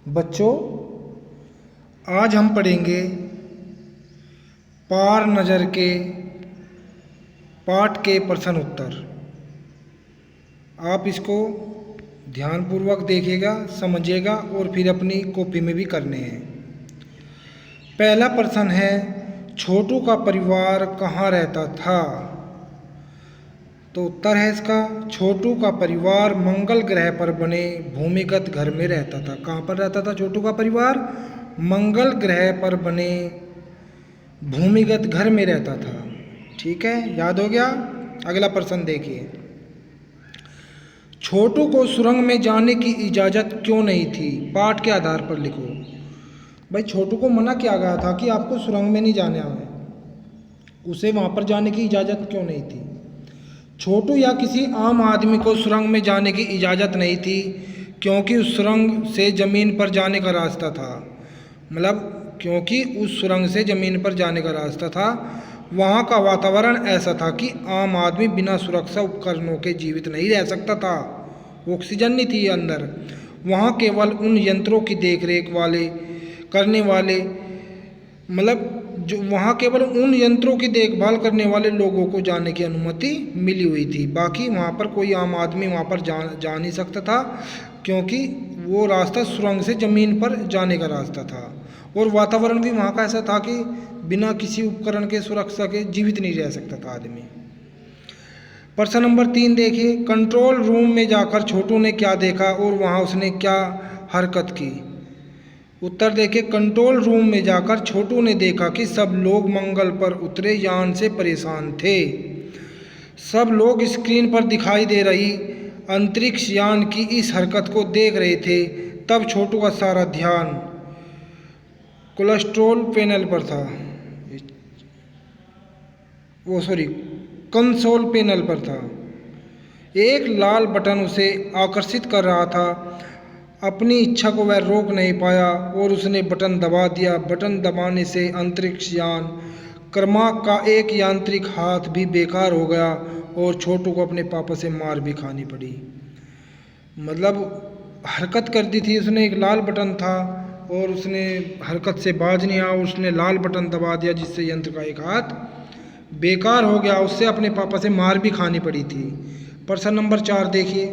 बच्चों, आज हम पढ़ेंगे पार नज़र के पाठ के प्रश्न उत्तर। आप इसको ध्यानपूर्वक देखिएगा, समझिएगा और फिर अपनी कॉपी में भी करने हैं। पहला प्रश्न है, छोटू का परिवार कहाँ रहता था? तो उत्तर है इसका, छोटू का परिवार मंगल ग्रह पर बने भूमिगत घर में रहता था। कहाँ पर रहता था छोटू का परिवार? मंगल ग्रह पर बने भूमिगत घर में रहता था। ठीक है, याद हो गया। अगला प्रश्न देखिए, छोटू को सुरंग में जाने की इजाज़त क्यों नहीं थी? पाठ के आधार पर लिखो। भाई, छोटू को मना किया गया था कि आपको सुरंग में नहीं जाने है, उसे वहाँ पर जाने की इजाज़त क्यों नहीं थी? छोटू या किसी आम आदमी को सुरंग में जाने की इजाज़त नहीं थी क्योंकि उस सुरंग से ज़मीन पर जाने का रास्ता था। क्योंकि उस सुरंग से ज़मीन पर जाने का रास्ता था। वहाँ का वातावरण ऐसा था कि आम आदमी बिना सुरक्षा उपकरणों के जीवित नहीं रह सकता था। ऑक्सीजन नहीं थी अंदर। वहाँ केवल उन यंत्रों की देखरेख करने वाले वहाँ केवल उन यंत्रों की देखभाल करने वाले लोगों को जाने की अनुमति मिली हुई थी। बाकी वहाँ पर कोई आम आदमी वहाँ पर जा नहीं सकता था क्योंकि वो रास्ता सुरंग से ज़मीन पर जाने का रास्ता था। और वातावरण भी वहाँ का ऐसा था कि बिना किसी उपकरण के सुरक्षा के जीवित नहीं रह सकता था आदमी। प्रश्न नंबर 3 देखिए, कंट्रोल रूम में जाकर छोटू ने क्या देखा और वहाँ उसने क्या हरकत की? उत्तर देखिए, कंट्रोल रूम में जाकर छोटू ने देखा कि सब लोग मंगल पर उतरे यान से परेशान थे। सब लोग स्क्रीन पर दिखाई दे रही अंतरिक्ष यान की इस हरकत को देख रहे थे। तब छोटू का सारा ध्यान कोलेस्ट्रॉल पैनल पर था। कंसोल पैनल पर था। एक लाल बटन उसे आकर्षित कर रहा था। अपनी इच्छा को वह रोक नहीं पाया और उसने बटन दबा दिया। बटन दबाने से अंतरिक्ष यान क्रमांक का एक यांत्रिक हाथ भी बेकार हो गया और छोटू को अपने पापा से मार भी खानी पड़ी। हरकत कर दी थी उसने, एक लाल बटन था और उसने हरकत से बाज नहीं आया, उसने लाल बटन दबा दिया जिससे यंत्र का एक हाथ बेकार हो गया। उससे अपने पापा से मार भी खानी पड़ी थी। प्रश्न नंबर 4 देखिए,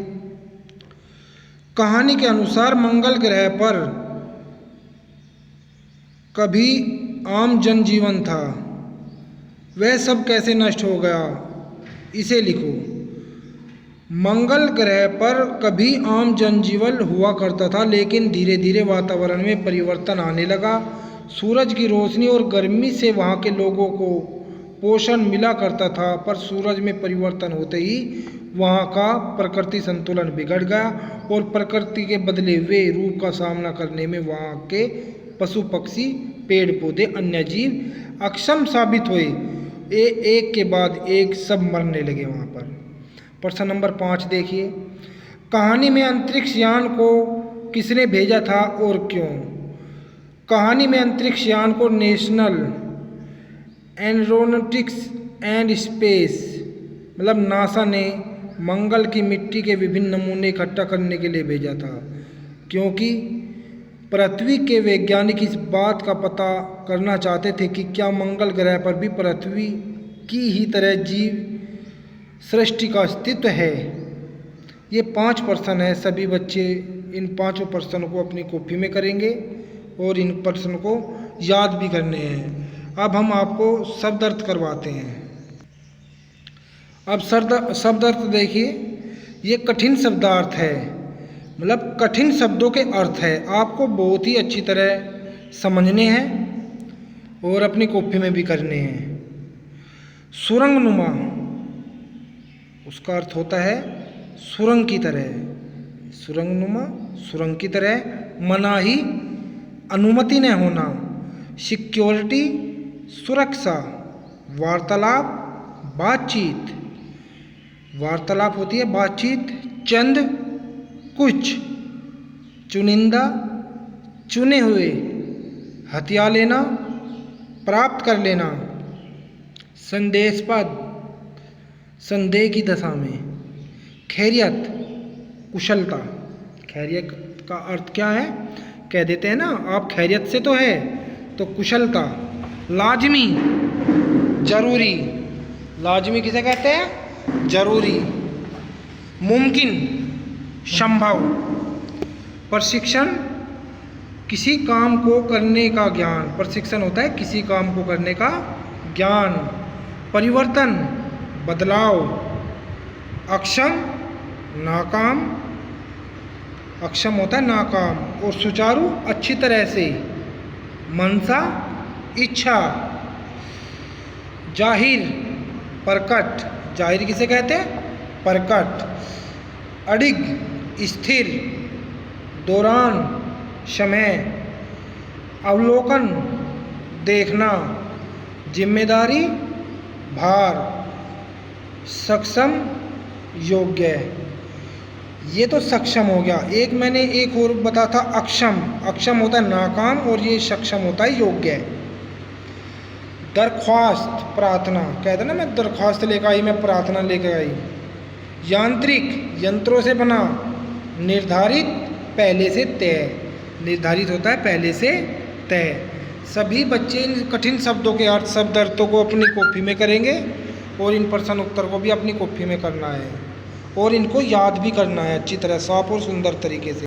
कहानी के अनुसार मंगल ग्रह पर कभी आम जनजीवन था, वह सब कैसे नष्ट हो गया? इसे लिखो। मंगल ग्रह पर कभी आम जनजीवन हुआ करता था, लेकिन धीरे धीरे वातावरण में परिवर्तन आने लगा। सूरज की रोशनी और गर्मी से वहाँ के लोगों को पोषण मिला करता था, पर सूरज में परिवर्तन होते ही वहाँ का प्रकृति संतुलन बिगड़ गया और प्रकृति के बदले हुए रूप का सामना करने में वहाँ के पशु पक्षी, पेड़ पौधे, अन्य जीव अक्षम साबित हुए। एक के बाद एक सब मरने लगे वहाँ पर। प्रश्न नंबर 5 देखिए, कहानी में अंतरिक्ष यान को किसने भेजा था और क्यों? कहानी में अंतरिक्ष यान को national aeronautics and space NASA ने मंगल की मिट्टी के विभिन्न नमूने इकट्ठा करने के लिए भेजा था, क्योंकि पृथ्वी के वैज्ञानिक इस बात का पता करना चाहते थे कि क्या मंगल ग्रह पर भी पृथ्वी की ही तरह जीव सृष्टि का अस्तित्व है। ये 5 प्रश्न है। सभी बच्चे इन 5 प्रश्नों को अपनी कॉपी में करेंगे और इन प्रश्न को याद भी करने हैं। अब हम आपको शब्द अर्थ करवाते हैं। अब शब्द अर्थ देखिए, ये कठिन शब्दार्थ है, कठिन शब्दों के अर्थ है। आपको बहुत ही अच्छी तरह समझने हैं और अपनी कॉपी में भी करने हैं। सुरंगनुमा, उसका अर्थ होता है सुरंग की तरह। सुरंगनुमा, सुरंग की तरह। मनाही, अनुमति न होना। सिक्योरिटी, सुरक्षा। वार्तालाप, बातचीत। वार्तालाप होती है बातचीत। चंद, कुछ। चुनिंदा, चुने हुए। हथिया लेना, प्राप्त कर लेना। संदेशपद, संदेह की दशा में। खैरियत, कुशलता। खैरियत का अर्थ क्या है? कह देते हैं ना, आप खैरियत से तो है, तो कुशलता। लाजमी, जरूरी, लाजमी किसे कहते हैं? जरूरी। मुमकिन, संभव। प्रशिक्षण, किसी काम को करने का ज्ञान। प्रशिक्षण होता है किसी काम को करने का ज्ञान। परिवर्तन, बदलाव। अक्षम, नाकाम, अक्षम होता है नाकाम। और सुचारू, अच्छी तरह से। मनसा, इच्छा। जाहिर, प्रकट, जाहिर किसे कहते हैं? प्रकट। अडिग, स्थिर। दौरान, समय। अवलोकन, देखना। जिम्मेदारी, भार। सक्षम, योग्य। ये तो सक्षम हो गया। मैंने एक और बता था अक्षम। अक्षम होता है नाकाम और ये सक्षम होता है योग्य। दरख्वास्त, प्रार्थना। कहते ना, मैं दरख्वास्त लेकर आई, मैं प्रार्थना लेकर आई। यांत्रिक, यंत्रों से बना। निर्धारित, पहले से तय। निर्धारित होता है पहले से तय। सभी बच्चे इन कठिन शब्दों के अर्थ, शब्द अर्थों को अपनी कॉपी में करेंगे और इन प्रश्न उत्तर को भी अपनी कॉपी में करना है और इनको याद भी करना है अच्छी तरह, साफ और सुंदर तरीके से।